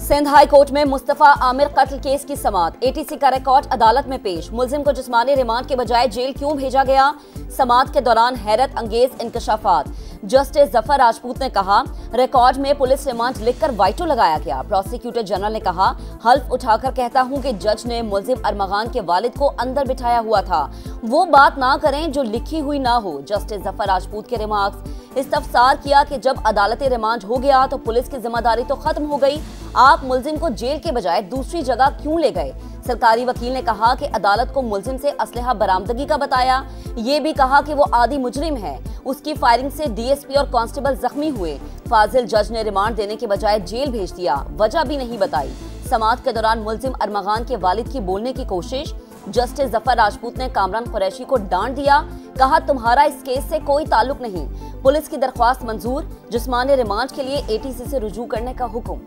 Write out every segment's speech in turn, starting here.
Sindh high court में मुस्तफा आमिर कत्ल case की समाअत। एटीसी का रिकॉर्ड अदालत में पेश। मुलजिम को जिस्मानी रिमांड के बजाय जेल क्यों भेजा गया? समाअत के दौरान हैरत अंगेज इंकशाफात। जस्टिस जफर राजपूत ने कहा, रिकॉर्ड में पुलिस रिमांड लिखकर वाइटो लगाया गया। प्रोसिक्यूटर जनरल ने कहा, हल्फ उठाकर कहता हूं कि जज ने मुलजिम अरमगान के वालिद को अंदर बिठाया हुआ था। वो बात ना करें जो लिखी हुई ना हो। जस्टिस जफर राजपूत के रिमार्क्स। इस्तफसार किया कि जब अदालती रिमांड हो गया तो पुलिस की जिम्मेदारी तो खत्म हो गई। आप मुलजिम को जेल के बजाय दूसरी जगह क्यों ले गए? सरकारी वकील ने कहा कि अदालत को मुलजिम से असलहा बरामदगी का बताया। ये भी कहा कि वो आदि मुजरिम है। उसकी फायरिंग से डीएसपी और कांस्टेबल जख्मी हुए। फाजिल जज ने रिमांड देने के बजाय जेल भेज दिया, वजह भी नहीं बताई। समाअत के दौरान मुलजिम अरमगान के वालिद की बोलने की कोशिश। जस्टिस जफर राजपूत ने कामरान कुरैशी को डांट दिया। कहा, तुम्हारा इस केस से कोई ताल्लुक नहीं। पुलिस की दरख्वास्त मंजूर। जिस्मानी रिमांड के लिए एटीसी से रुजू करने का हुक्म।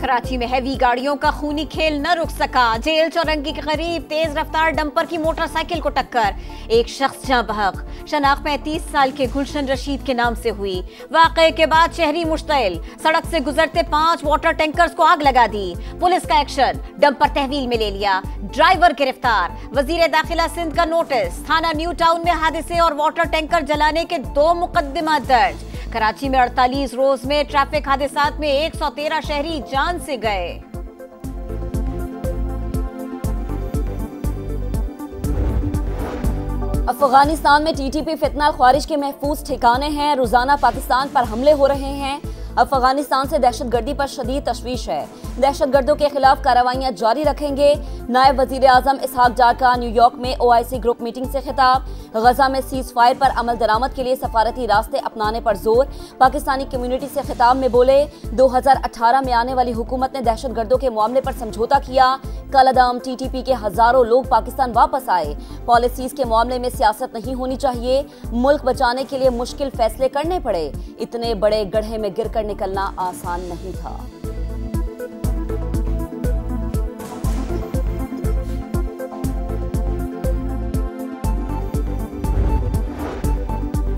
कराची में हैवी गाड़ियों का खूनी खेल न रुक सका। जेल चौरंगी के करीब तेज रफ्तार डंपर की मोटरसाइकिल को टक्कर। एक शख्स जाँ बहक। शनाख्त 35 साल के गुलशन रशीद के नाम से हुई। वाकये के बाद शहरी मुश्तइल। सड़क से गुजरते 5 वाटर टैंकर्स को आग लगा दी। पुलिस का एक्शन, डंपर तहवील में ले लिया। ड्राइवर गिरफ्तार। वजीर दाखिला सिंध का नोटिस। थाना न्यू टाउन में हादसे और वाटर टैंकर जलाने के 2 मुकदमा दर्ज। कराची में 48 रोज में ट्रैफिक हादसात में 113 शहरी जान से गए। अफगानिस्तान में टीटीपी फितना ख्वारिज के महफूज ठिकाने हैं। रोजाना पाकिस्तान पर हमले हो रहे हैं। अफगानिस्तान से दहशतगर्दी पर शदीद तशवीश है। दहशतगर्दों के खिलाफ कार्रवाइयां जारी रखेंगे। नायब वजीर आजम इसहाक डार का न्यूयॉर्क में ओआईसी ग्रुप मीटिंग से खिताब। गजा में सीज फायर पर अमल दरामद के लिए सफारती रास्ते अपनाने पर जोर। पाकिस्तानी कम्युनिटी से खिताब में बोले, 2018 में आने वाली हुकूमत ने दहशतगर्दों के मामले पर समझौता किया। कलअदम टीटीपी के हजारों लोग पाकिस्तान वापस आए। पॉलिसीज के मामले में सियासत नहीं होनी चाहिए। मुल्क बचाने के लिए मुश्किल फैसले करने पड़े। इतने बड़े गड्ढे में गिरकर निकलना आसान नहीं था।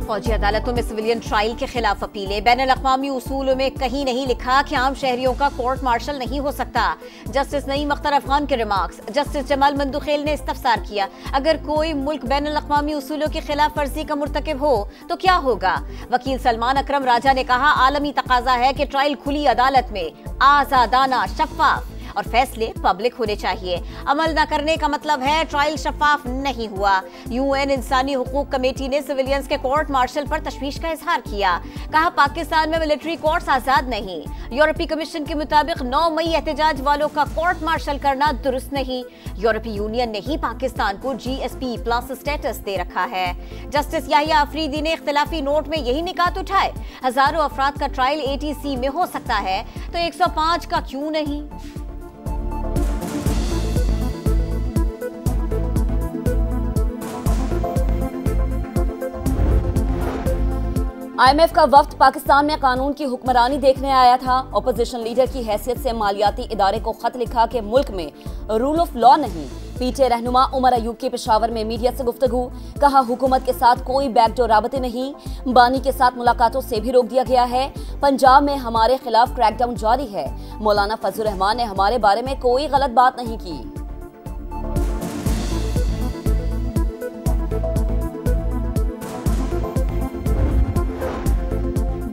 फौजी अदालतों में सिविलियन ट्रायल के खिलाफ अपीलें। बैनुल-अक़वामी उसूलों में कहीं नहीं लिखा कि आम शहरियों का कोर्ट मार्शल नहीं हो सकता। जस्टिस नईम अख्तर अफगान के रिमार्क्स। जस्टिस जमाल मंदुखेल ने इस्तफसार किया, अगर कोई मुल्क बैनुल-अक़वामी उसूलों की खिलाफ वर्जी का मुर्तकिब हो तो क्या होगा? वकील सलमान अकरम राजा ने कहा, आलमी तकाजा है कि ट्रायल खुली अदालत में आजादाना, शफाफ और फैसले पब्लिक होने चाहिए। अमल न करने का मतलब है ट्रायल शफाफ नहीं हुआ। यूएन इंसानी हुकूक कमेटी ने सिविलियंस के कोर्ट मार्शल पर तशवीश का इजहार किया। कहा, पाकिस्तान में मिलिट्री कोर्ट्स आजाद नहीं। यूरोपीय कमीशन के मुताबिक 9 मई एहतजाज वालों का कोर्ट मार्शल करना दुरुस्त नहीं। यूरोपीय यूनियन ने ही पाकिस्तान को GSP प्लस स्टेटस दे रखा है। जस्टिस याहिया अफरीदी ने इख्तिलाफी नोट में यही निकात उठाए, हजारों अफराद का ट्रायल ATC में हो सकता है तो 105 का क्यों नहीं? IMF का वफ्द पाकिस्तान में कानून की हुक्मरानी देखने आया था। अपोजिशन लीडर की हैसियत से मालियाती इदारे को खत लिखा कि मुल्क में रूल ऑफ लॉ नहीं। पीटीआई रहनुमा उमर अयूब के पेशावर में मीडिया से गुफ्तगू। कहा, हुकूमत के साथ कोई बैकडोर राबते नहीं। बानी के साथ मुलाकातों से भी रोक दिया गया है। पंजाब में हमारे खिलाफ क्रैकडाउन जारी है। मौलाना फजलुर रहमान ने हमारे बारे में कोई गलत बात नहीं की।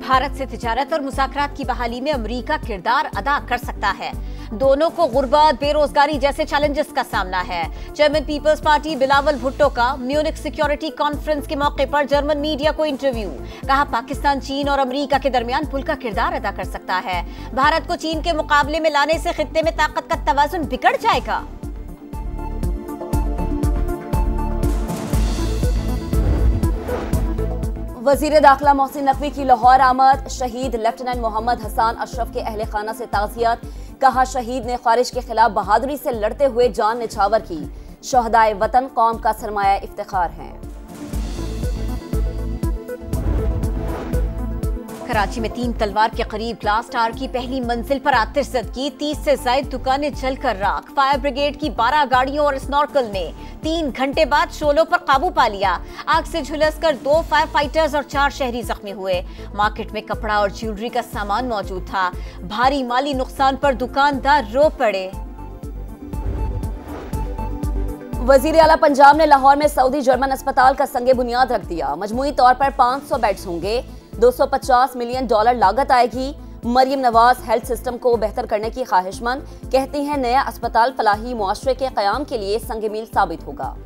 भारत से तिजारत और मुज़ाकरात की बहाली में अमेरिका किरदार अदा कर सकता है। दोनों को गुर्बत, बेरोजगारी जैसे चैलेंजेस का सामना है। चेयरमैन पीपल्स पार्टी बिलावल भुट्टो का म्यूनिख सिक्योरिटी कॉन्फ्रेंस के मौके पर जर्मन मीडिया को इंटरव्यू। कहा, पाकिस्तान चीन और अमेरिका के दरमियान पुल का किरदार अदा कर सकता है। भारत को चीन के मुकाबले में लाने से खित्ते में ताकत का तवाजुन बिगड़ जाएगा। वजीर दाखिला मोहसिन नकवी की लाहौर आमद। शहीद लेफ्टिनेंट मोहम्मद हसन अशरफ के अहले खाना से ताज़ियत। कहा, शहीद ने ख्वारिज के खिलाफ बहादुरी से लड़ते हुए जान निछावर की। शहदाए वतन कौम का सरमाया इफ्तिखार हैं। कराची में 3 तलवार के करीब ग्लास टावर की पहली मंजिल पर आतिशज़दगी, 30 से ज्यादा दुकानें जलकर राख। फायर ब्रिगेड की 12 गाड़ियों और स्नॉर्कल ने 3 घंटे बाद शोलों पर काबू पा लिया। आग से झुलसकर 2 फायर फाइटर्स और 4 शहरी जख्मी हुए। मार्केट में कपड़ा और ज्वेलरी का सामान मौजूद था। भारी माली नुकसान पर दुकानदार रो पड़े। वजीर आला पंजाब ने लाहौर में सऊदी जर्मन अस्पताल का संगे बुनियाद रख दिया। मजमूई तौर पर 500 बेड्स होंगे, $250 मिलियन लागत आएगी। मरियम नवाज हेल्थ सिस्टम को बेहतर करने की ख्वाहिशमंद, कहती हैं नया अस्पताल फलाही मुआशरे के कयाम के लिए संगे मील साबित होगा।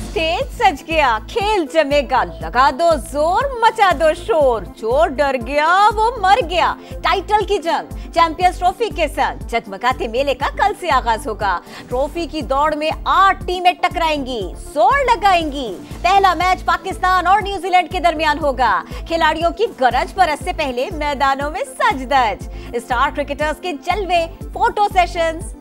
स्टेज सज गया, खेल जमेगा, लगा दो जोर, मचा दो शोर। जो डर गया वो मर गया। टाइटल की जंग चैंपियंस ट्रॉफी के संग जगमगाते मेले का कल से आगाज होगा। ट्रॉफी की दौड़ में 8 टीमें टकराएंगी, जोर लगाएंगी। पहला मैच पाकिस्तान और न्यूजीलैंड के दरमियान होगा। खिलाड़ियों की गरज बरस से पहले मैदानों में सजधज। स्टार क्रिकेटर्स के जलवे, फोटो सेशंस।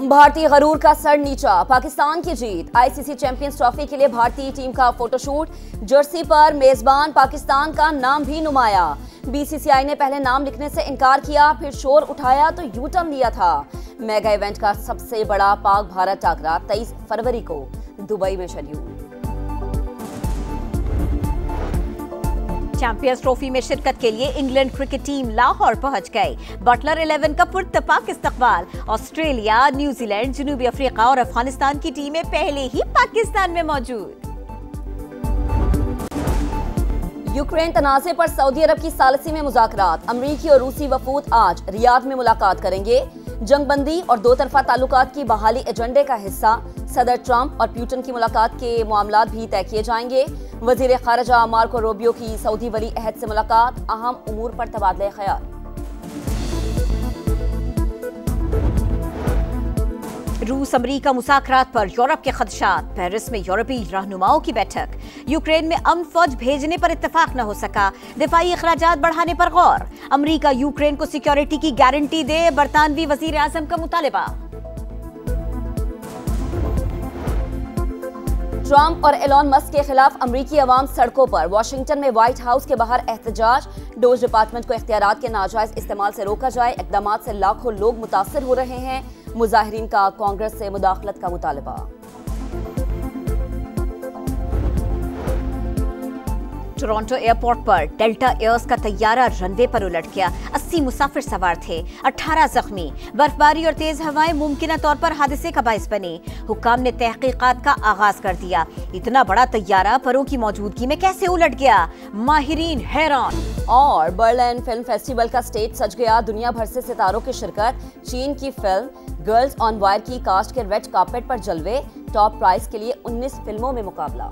भारतीय गरूर का सर नीचा, पाकिस्तान की जीत। आईसीसी चैंपियंस ट्रॉफी के लिए भारतीय टीम का फोटोशूट, जर्सी पर मेजबान पाकिस्तान का नाम भी नुमाया। बीसीसीआई ने पहले नाम लिखने से इनकार किया, फिर शोर उठाया तो यू टर्न लिया था। मेगा इवेंट का सबसे बड़ा पाक भारत टाकरा 23 फरवरी को दुबई में शेड्यूल। चैंपियंस ट्रॉफी में शिरकत के लिए इंग्लैंड क्रिकेट टीम लाहौर पहुंच गई। बटलर 11 का पुरतपाक इस्तकबाल। ऑस्ट्रेलिया, न्यूजीलैंड, जनूबी अफ्रीका और अफगानिस्तान की टीमें पहले ही पाकिस्तान में मौजूद। यूक्रेन तनाज़े पर सऊदी अरब की सालसी में मुज़ाकरात। अमरीकी और रूसी वफूद आज रियाद में मुलाकात करेंगे। जंगबंदी और दो तरफा ताल्लुकात की बहाली एजेंडे का हिस्सा। सदर ट्रंप और प्यूटन की मुलाकात के मामलात भी तय किए जाएंगे। वजीर खारजा मार्को रूबियो की सऊदी वली अहद से मुलाकात, अहम उमूर पर तबादले ख्याल। रूस अमरीका मुज़ाकरात पर यूरोप के खदशात। पेरिस में यूरोपीय रहनुमाओं की बैठक। यूक्रेन में अमन फौज भेजने पर इत्तेफाक न हो सका। दिफाई अखराजात बढ़ाने पर गौर। अमरीका यूक्रेन को सिक्योरिटी की गारंटी दे, बरतानवी वजीर आजम का मुतालबा। ट्रंप और एलॉन मस्क के खिलाफ अमरीकी अवाम सड़कों पर। वाशिंगटन में व्हाइट हाउस के बाहर एहतजाज। डोज डिपार्टमेंट को इख्तियारात के नाजायज इस्तेमाल से रोका जाए। इक़दामात से लाखों लोग मुतासिर हो रहे हैं। मुजाहिरीन का कांग्रेस से मुदाखलत का मुतालबा। टोरंटो एयरपोर्ट पर डेल्टा एयर्स का तैयारा रनवे पर उलट गया। 80 मुसाफिर सवार थे, 18 जख्मी। बर्फबारी और तेज हवाएं मुमकिन तौर पर हादसे का बाइस बनी। हुक्काम ने तहकीकात का आगाज कर दिया। इतना बड़ा तैयारा परों की मौजूदगी में कैसे उलट गया, माहिरीन हैरान। और बर्लिन फिल्म फेस्टिवल का स्टेज सज गया। दुनिया भर से सितारों की शिरकत। चीन की फिल्म गर्ल्स ऑन वायर की कास्ट के रेड कार्पेट पर जलवे। टॉप प्राइज के लिए 19 फिल्मों में मुकाबला।